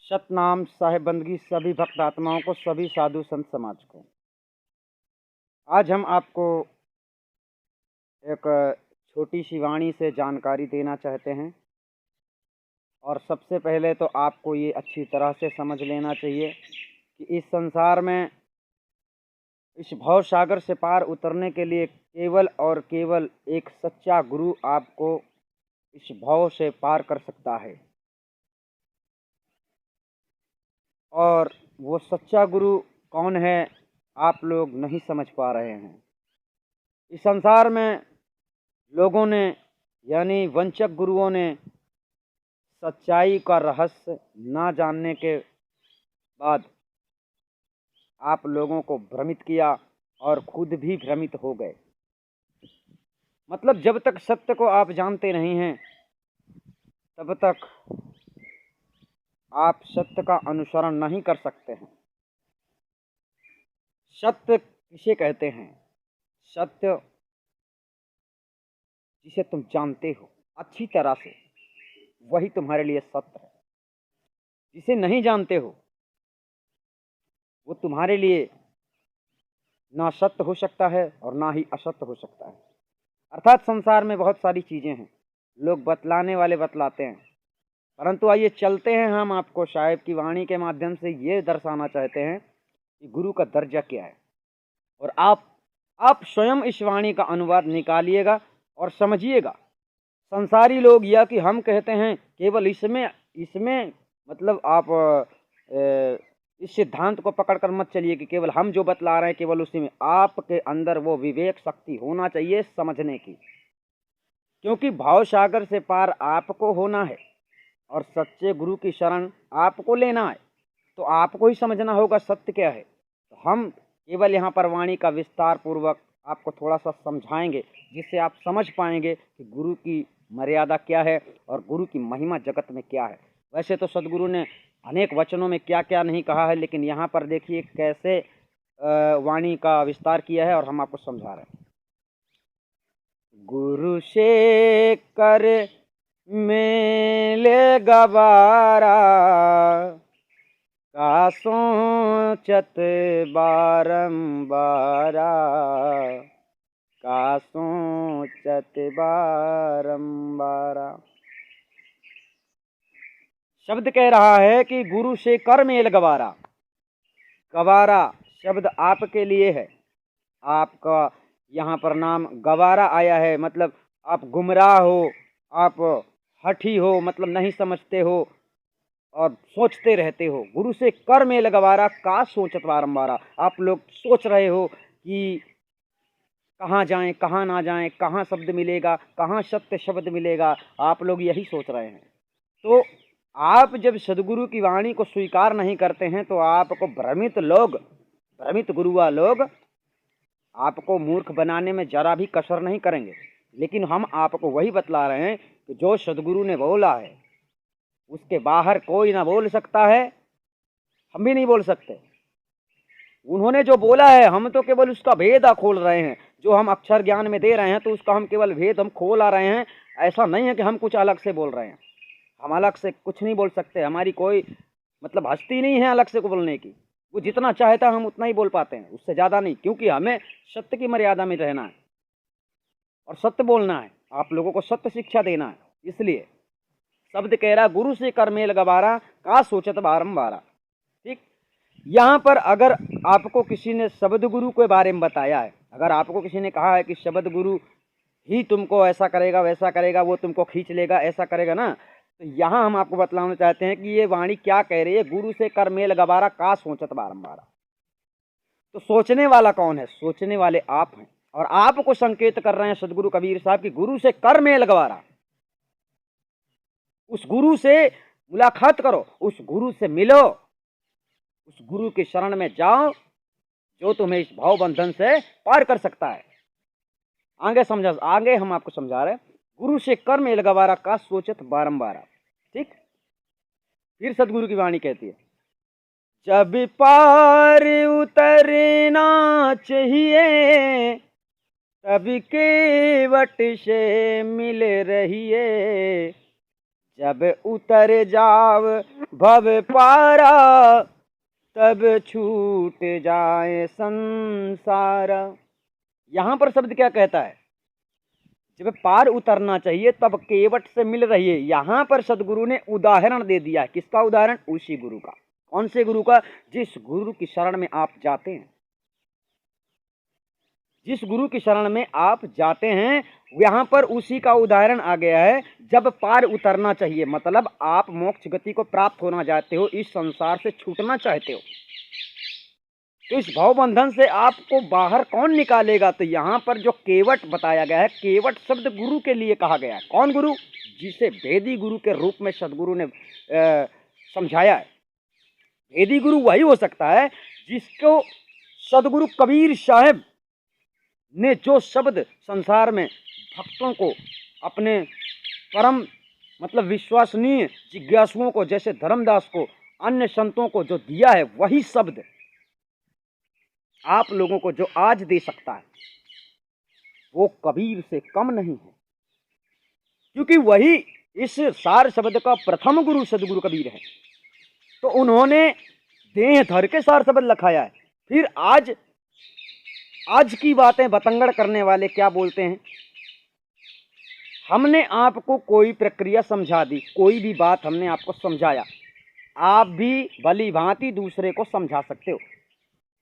सतनाम साहेब बंदगी सभी भक्त आत्माओं को, सभी साधु संत समाज को। आज हम आपको एक छोटी सी वाणी से जानकारी देना चाहते हैं। और सबसे पहले तो आपको ये अच्छी तरह से समझ लेना चाहिए कि इस संसार में, इस भव सागर से पार उतरने के लिए केवल और केवल एक सच्चा गुरु आपको इस भव से पार कर सकता है। और वो सच्चा गुरु कौन है, आप लोग नहीं समझ पा रहे हैं। इस संसार में लोगों ने, यानी वंचक गुरुओं ने, सच्चाई का रहस्य ना जानने के बाद आप लोगों को भ्रमित किया और खुद भी भ्रमित हो गए। मतलब जब तक सत्य को आप जानते नहीं हैं, तब तक आप सत्य का अनुसरण नहीं कर सकते हैं। सत्य किसे कहते हैं? सत्य जिसे तुम जानते हो अच्छी तरह से, वही तुम्हारे लिए सत्य है। जिसे नहीं जानते हो, वो तुम्हारे लिए ना सत्य हो सकता है और ना ही असत्य हो सकता है। अर्थात संसार में बहुत सारी चीज़ें हैं, लोग बतलाने वाले बतलाते हैं, परंतु आइए चलते हैं, हम आपको साहिब की वाणी के माध्यम से ये दर्शाना चाहते हैं कि गुरु का दर्जा क्या है। और आप स्वयं इस वाणी का अनुवाद निकालिएगा और समझिएगा। संसारी लोग या कि हम कहते हैं केवल इसमें मतलब आप इस सिद्धांत को पकड़कर मत चलिए कि केवल हम जो बतला रहे हैं केवल उसी में। आपके अंदर वो विवेक शक्ति होना चाहिए समझने की, क्योंकि भाव सागर से पार आपको होना है और सच्चे गुरु की शरण आपको लेना है। तो आपको ही समझना होगा सत्य क्या है। तो हम केवल यहाँ पर वाणी का विस्तार पूर्वक आपको थोड़ा सा समझाएंगे, जिससे आप समझ पाएंगे कि गुरु की मर्यादा क्या है और गुरु की महिमा जगत में क्या है। वैसे तो सदगुरु ने अनेक वचनों में क्या क्या नहीं कहा है, लेकिन यहाँ पर देखिए कैसे वाणी का विस्तार किया है और हम आपको समझा रहे हैं। गुरु से कर मेले गवारा, का सोचत बारंबारा, का सोचत बारंबारा। शब्द कह रहा है कि गुरु से कर मेल गवारा। गवारा शब्द आपके लिए है। आपका यहाँ पर नाम गवारा आया है, मतलब आप गुमराह हो, आप हठी हो, मतलब नहीं समझते हो और सोचते रहते हो। गुरु से कर मेल गवारा, का सोचत बारंबारा। आप लोग सोच रहे हो कि कहाँ जाएं, कहाँ ना जाएं, कहाँ शब्द मिलेगा, कहाँ सत्य शब्द मिलेगा, आप लोग यही सोच रहे हैं। तो आप जब सदगुरु की वाणी को स्वीकार नहीं करते हैं तो आपको भ्रमित गुरुआ लोग आपको मूर्ख बनाने में जरा भी कसर नहीं करेंगे। लेकिन हम आपको वही बतला रहे हैं कि जो सदगुरु ने बोला है उसके बाहर कोई ना बोल सकता है, हम भी नहीं बोल सकते। उन्होंने जो बोला है हम तो केवल उसका भेद खोल रहे हैं। जो हम अक्षर ज्ञान में दे रहे हैं तो उसका हम केवल भेद हम खोल आ रहे हैं। ऐसा नहीं है कि हम कुछ अलग से बोल रहे हैं। हम अलग से कुछ नहीं बोल सकते, हमारी कोई मतलब हस्ती नहीं है अलग से को बोलने की। वो जितना चाहता हम उतना ही बोल पाते हैं, उससे ज़्यादा नहीं, क्योंकि हमें सत्य की मर्यादा में रहना है और सत्य बोलना है, आप लोगों को सत्य शिक्षा देना है। इसलिए शब्द कह रहा गुरु से कर मेल गवारा, का सोचत बारंबारा। ठीक, यहाँ पर अगर आपको किसी ने शब्द गुरु के बारे में बताया है, अगर आपको किसी ने कहा है कि शब्द गुरु ही तुमको ऐसा करेगा वैसा करेगा, वो तुमको खींच लेगा, ऐसा करेगा ना, तो यहाँ हम आपको बतलाना चाहते हैं कि ये वाणी क्या कह रही है। गुरु से कर मेल गवारा, का सोचत बारंबारा। तो सोचने वाला कौन है? सोचने वाले आप हैं। और आपको संकेत कर रहे हैं सदगुरु कबीर साहब कि गुरु से कर मेल गवारा। उस गुरु से मुलाकात करो, उस गुरु से मिलो, उस गुरु के शरण में जाओ जो तुम्हें इस भाव बंधन से पार कर सकता है। आगे हम आपको समझा रहे हैं। गुरु से कर मेल गवारा, का सोचत बारंबारा। ठीक, फिर सदगुरु की वाणी कहती है, जब पार उतरना चाहिए तब केवट से मिल रहिए, जब उतर जाव भव पारा तब छूट जाए संसार। यहाँ पर शब्द क्या कहता है? जब पार उतरना चाहिए तब केवट से मिल रही है। यहाँ पर सदगुरु ने उदाहरण दे दिया। किसका उदाहरण? उसी गुरु का। कौन से गुरु का? जिस गुरु की शरण में आप जाते हैं, जिस गुरु की शरण में आप जाते हैं, यहाँ पर उसी का उदाहरण आ गया है। जब पार उतरना चाहिए मतलब आप मोक्ष गति को प्राप्त होना चाहते हो, इस संसार से छूटना चाहते हो, तो इस भव बंधन से आपको बाहर कौन निकालेगा? तो यहाँ पर जो केवट बताया गया है, केवट शब्द गुरु के लिए कहा गया है। कौन गुरु? जिसे भेदी गुरु के रूप में सदगुरु ने समझाया है। भेदी गुरु वही हो सकता है जिसको सदगुरु कबीर साहब ने जो शब्द संसार में भक्तों को, अपने परम मतलब विश्वसनीय जिज्ञासुओं को, जैसे धर्मदास को, अन्य संतों को जो दिया है, वही शब्द आप लोगों को जो आज दे सकता है वो कबीर से कम नहीं है, क्योंकि वही इस सार शब्द का प्रथम गुरु सदगुरु कबीर है। तो उन्होंने देह धर के सार शब्द लखाया है। फिर आज की बातें बतंगड़ करने वाले क्या बोलते हैं? हमने आपको कोई प्रक्रिया समझा दी, कोई भी बात हमने आपको समझाया, आप भी भली भांति दूसरे को समझा सकते हो।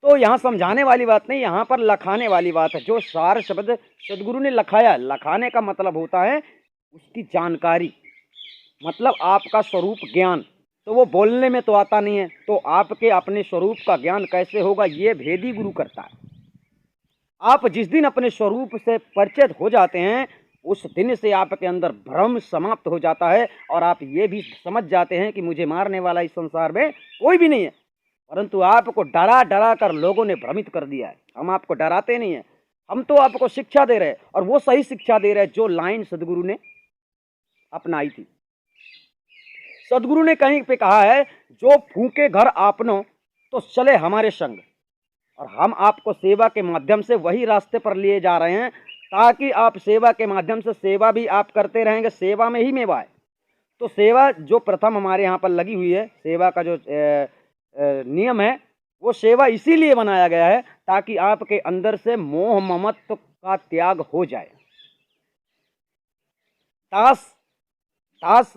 तो यहाँ समझाने वाली बात नहीं, यहाँ पर लखाने वाली बात है। जो सार शब्द सदगुरु ने लखाया, लखाने का मतलब होता है उसकी जानकारी, मतलब आपका स्वरूप ज्ञान। तो वो बोलने में तो आता नहीं है, तो आपके अपने स्वरूप का ज्ञान कैसे होगा? ये भेदी गुरु करता है। आप जिस दिन अपने स्वरूप से परिचित हो जाते हैं, उस दिन से आपके अंदर भ्रम समाप्त हो जाता है और आप ये भी समझ जाते हैं कि मुझे मारने वाला इस संसार में कोई भी नहीं है। परंतु आपको डरा डरा कर लोगों ने भ्रमित कर दिया है। हम आपको डराते नहीं हैं, हम तो आपको शिक्षा दे रहे हैं, और वो सही शिक्षा दे रहे हैं जो लाइन सदगुरु ने अपनाई थी। सदगुरु ने कहीं पे कहा है, जो फूके घर आपनो तो चले हमारे संग, और हम आपको सेवा के माध्यम से वही रास्ते पर लिए जा रहे हैं, ताकि आप सेवा के माध्यम से सेवा भी आप करते रहेंगे। सेवा में ही मेवा है। तो सेवा जो प्रथम हमारे यहाँ पर लगी हुई है, सेवा का जो नियम है, वो सेवा इसीलिए बनाया गया है ताकि आपके अंदर से मोह ममत्व का त्याग हो जाए। दास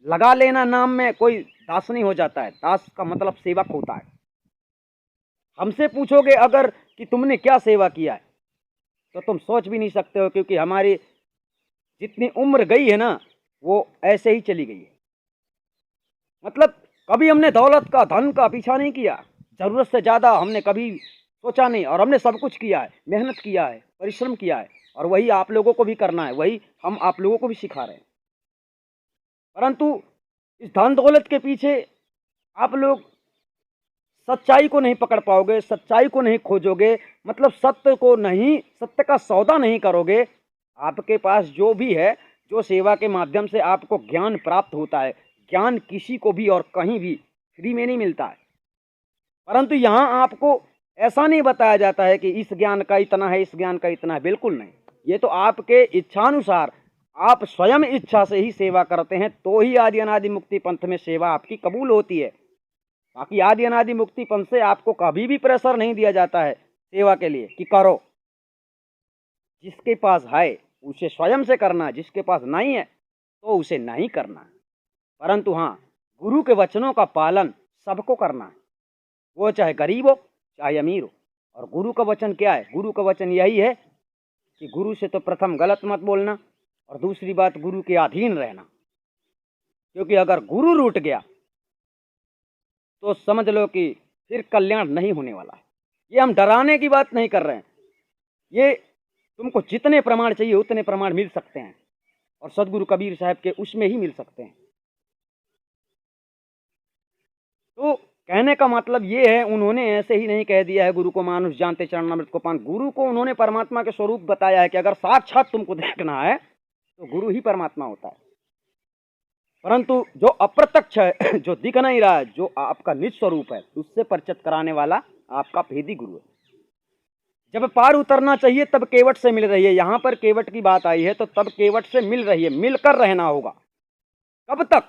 लगा लेना नाम में कोई दास नहीं हो जाता है। दास का मतलब सेवक होता है। हमसे पूछोगे अगर कि तुमने क्या सेवा किया है, तो तुम सोच भी नहीं सकते हो, क्योंकि हमारी जितनी उम्र गई है ना, वो ऐसे ही चली गई है। मतलब कभी हमने दौलत का, धन का पीछा नहीं किया, जरूरत से ज़्यादा हमने कभी सोचा नहीं, और हमने सब कुछ किया है, मेहनत किया है, परिश्रम किया है, और वही आप लोगों को भी करना है, वही हम आप लोगों को भी सिखा रहे हैं। परंतु इस धन दौलत के पीछे आप लोग सच्चाई को नहीं पकड़ पाओगे, सच्चाई को नहीं खोजोगे, मतलब सत्य को नहीं, सत्य का सौदा नहीं करोगे। आपके पास जो भी है, जो सेवा के माध्यम से आपको ज्ञान प्राप्त होता है, ज्ञान किसी को भी और कहीं भी फ्री में नहीं मिलता है। परंतु यहाँ आपको ऐसा नहीं बताया जाता है कि इस ज्ञान का इतना है, इस ज्ञान का इतना है, बिल्कुल नहीं। ये तो आपके इच्छानुसार, आप स्वयं इच्छा से ही सेवा करते हैं, तो ही आदि अनादि मुक्ति पंथ में सेवा आपकी कबूल होती है। बाकी आदि अनादि मुक्ति पंथ से आपको कभी भी प्रेशर नहीं दिया जाता है सेवा के लिए कि करो। जिसके पास है उसे स्वयं से करना है, जिसके पास नहीं है तो उसे नहीं करना है। परंतु हाँ, गुरु के वचनों का पालन सबको करना है, वो चाहे गरीब हो चाहे अमीर हो। और गुरु का वचन क्या है? गुरु का वचन यही है कि गुरु से तो प्रथम गलत मत बोलना, और दूसरी बात गुरु के अधीन रहना। क्योंकि अगर गुरु रूठ गया तो समझ लो कि फिर कल्याण नहीं होने वाला है। ये हम डराने की बात नहीं कर रहे हैं, ये तुमको जितने प्रमाण चाहिए उतने प्रमाण मिल सकते हैं, और सदगुरु कबीर साहब के उसमें ही मिल सकते हैं। तो कहने का मतलब ये है, उन्होंने ऐसे ही नहीं कह दिया है गुरु को मानुष जानते चरणामृत को पान। गुरु को उन्होंने परमात्मा के स्वरूप बताया है कि अगर साक्षात तुमको देखना है तो गुरु ही परमात्मा होता है। परंतु जो अप्रत्यक्ष है, जो दिख नहीं रहा है, जो आपका निज स्वरूप है, उससे परिचित कराने वाला आपका भेदी गुरु है। जब पार उतरना चाहिए तब केवट से मिल रही है। यहाँ पर केवट की बात आई है तो तब केवट से मिल रही है, मिलकर रहना होगा। कब तक?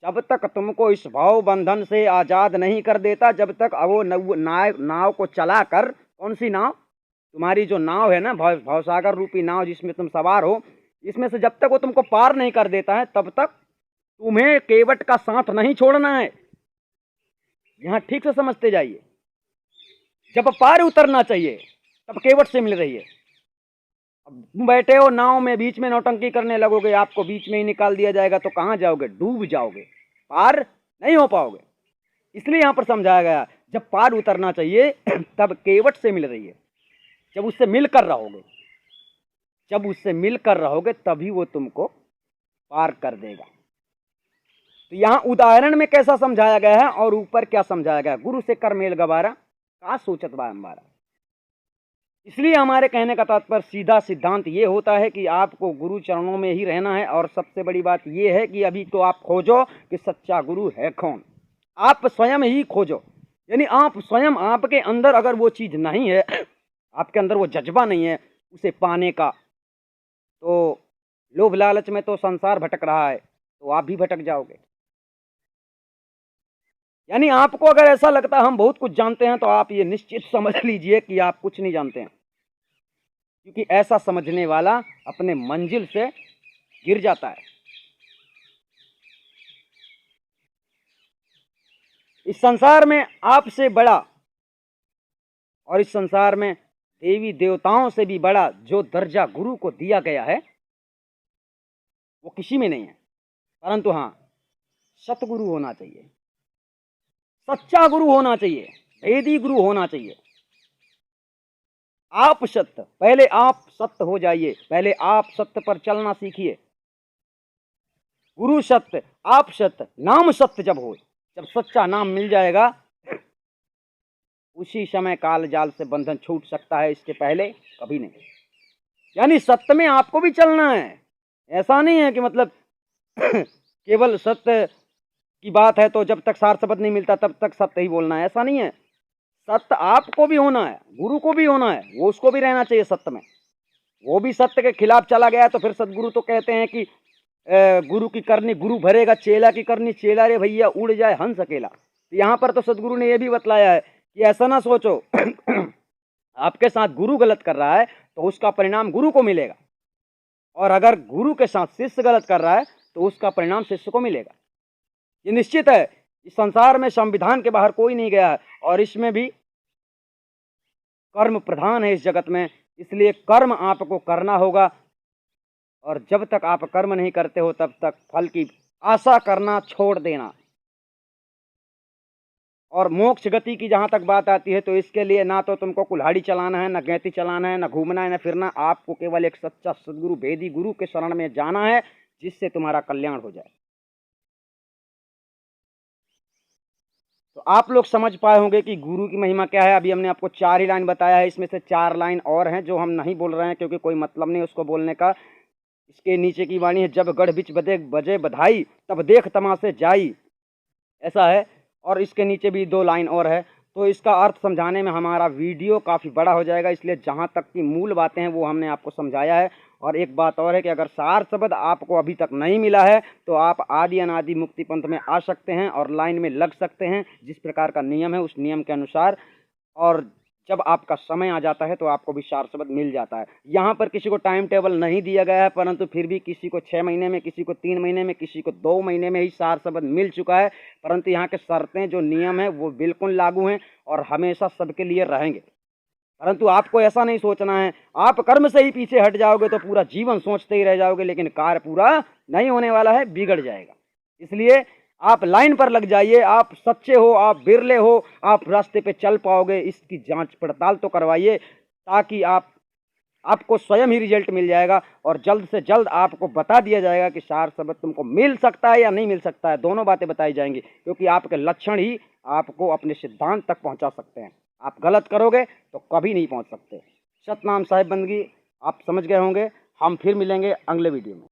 जब तक तुमको इस भाव बंधन से आजाद नहीं कर देता, जब तक वो नाव को चलाकर, कौन सी नाव? तुम्हारी जो नाव है ना, भावसागर रूपी नाव जिसमें तुम सवार हो, इसमें से जब तक वो तुमको पार नहीं कर देता है तब तक तुम्हें केवट का साथ नहीं छोड़ना है। यहां ठीक से समझते जाइए। जब पार उतरना चाहिए तब केवट से मिल रही है। अब तुम बैठे हो नाव में, बीच में नौटंकी करने लगोगे, आपको बीच में ही निकाल दिया जाएगा तो कहां जाओगे? डूब जाओगे, पार नहीं हो पाओगे। इसलिए यहां पर समझाया गया, जब पार उतरना चाहिए तब केवट से मिल रही है। जब उससे मिलकर रहोगे, जब उससे मिलकर रहोगे तभी वो तुमको पार कर देगा। तो यहाँ उदाहरण में कैसा समझाया गया है और ऊपर क्या समझाया गया? गुरु से कर मेल गवारा, का सोचत बा हमारा। इसलिए हमारे कहने का तात्पर्य, सीधा सिद्धांत ये होता है कि आपको गुरु चरणों में ही रहना है। और सबसे बड़ी बात ये है कि अभी तो आप खोजो कि सच्चा गुरु है कौन। आप स्वयं ही खोजो, यानी आप स्वयं, आपके अंदर अगर वो चीज़ नहीं है, आपके अंदर वो जज्बा नहीं है उसे पाने का, तो लोभ लालच में तो संसार भटक रहा है, तो आप भी भटक जाओगे। यानी आपको अगर ऐसा लगता है हम बहुत कुछ जानते हैं, तो आप ये निश्चित समझ लीजिए कि आप कुछ नहीं जानते हैं, क्योंकि ऐसा समझने वाला अपने मंजिल से गिर जाता है। इस संसार में आपसे बड़ा और इस संसार में देवी देवताओं से भी बड़ा जो दर्जा गुरु को दिया गया है वो किसी में नहीं है। परंतु हाँ, सतगुरु होना चाहिए, सच्चा गुरु होना चाहिए, भेदी गुरु होना चाहिए। आप सत्य, पहले आप सत्य हो जाइए, पहले आप सत्य पर चलना सीखिए। गुरु सत्य, आप सत्य, नाम सत्य जब हो, जब सच्चा नाम मिल जाएगा उसी समय काल जाल से बंधन छूट सकता है, इसके पहले कभी नहीं। यानी सत्य में आपको भी चलना है। ऐसा नहीं है कि मतलब केवल सत्य की बात है तो जब तक सार शब्द नहीं मिलता तब तक सत्य ही बोलना है, ऐसा नहीं है। सत्य आपको भी होना है, गुरु को भी होना है, वो उसको भी रहना चाहिए सत्य में। वो भी सत्य के खिलाफ चला गया तो फिर सदगुरु तो कहते हैं कि गुरु की करनी गुरु भरेगा, चेला की करनी चेला रे भैया, उड़ जाए हंस अकेला। तो यहाँ पर तो सदगुरु ने यह भी बतलाया है कि ऐसा ना सोचो आपके साथ गुरु गलत कर रहा है तो उसका परिणाम गुरु को मिलेगा, और अगर गुरु के साथ शिष्य गलत कर रहा है तो उसका परिणाम शिष्य को मिलेगा। ये निश्चित है। इस संसार में संविधान के बाहर कोई नहीं गया है, और इसमें भी कर्म प्रधान है इस जगत में, इसलिए कर्म आपको करना होगा। और जब तक आप कर्म नहीं करते हो तब तक फल की आशा करना छोड़ देना। और मोक्ष गति की जहाँ तक बात आती है तो इसके लिए ना तो तुमको कुल्हाड़ी चलाना है, ना गैती चलाना है, ना घूमना है, ना फिरना। आपको केवल एक सच्चा सदगुरु भेदी गुरु के शरण में जाना है, जिससे तुम्हारा कल्याण हो जाए। तो आप लोग समझ पाए होंगे कि गुरु की महिमा क्या है। अभी हमने आपको 4 ही लाइन बताया है, इसमें से 4 लाइन और हैं जो हम नहीं बोल रहे हैं क्योंकि कोई मतलब नहीं उसको बोलने का। इसके नीचे की वाणी है, जब गढ़ बिच बजे बधाई तब देख तमाशे जाई, ऐसा है। और इसके नीचे भी 2 लाइन और है। तो इसका अर्थ समझाने में हमारा वीडियो काफ़ी बड़ा हो जाएगा, इसलिए जहाँ तक की मूल बातें हैं वो हमने आपको समझाया है। और एक बात और है कि अगर सार शब्द आपको अभी तक नहीं मिला है तो आप आदि अनादि मुक्ति पंथ में आ सकते हैं और लाइन में लग सकते हैं, जिस प्रकार का नियम है उस नियम के अनुसार। और जब आपका समय आ जाता है तो आपको भी सार शब्द मिल जाता है। यहाँ पर किसी को टाइम टेबल नहीं दिया गया है, परंतु फिर भी किसी को 6 महीने में, किसी को 3 महीने में, किसी को 2 महीने में ही सार शब्द मिल चुका है। परंतु यहाँ के शर्तें जो नियम है वो बिल्कुल लागू हैं और हमेशा सबके लिए रहेंगे। परंतु आपको ऐसा नहीं सोचना है, आप कर्म से ही पीछे हट जाओगे तो पूरा जीवन सोचते ही रह जाओगे, लेकिन कार्य पूरा नहीं होने वाला है, बिगड़ जाएगा। इसलिए आप लाइन पर लग जाइए। आप सच्चे हो, आप बिरले हो, आप रास्ते पे चल पाओगे, इसकी जांच पड़ताल तो करवाइए, ताकि आपको स्वयं ही रिजल्ट मिल जाएगा और जल्द से जल्द आपको बता दिया जाएगा कि सार शब्द तुमको मिल सकता है या नहीं मिल सकता है। दोनों बातें बताई जाएंगी, क्योंकि आपके लक्षण ही आपको अपने सिद्धांत तक पहुंचा सकते हैं। आप गलत करोगे तो कभी नहीं पहुंच सकते। सतनाम साहिब बंदगी आप समझ गए होंगे। हम फिर मिलेंगे अगले वीडियो में।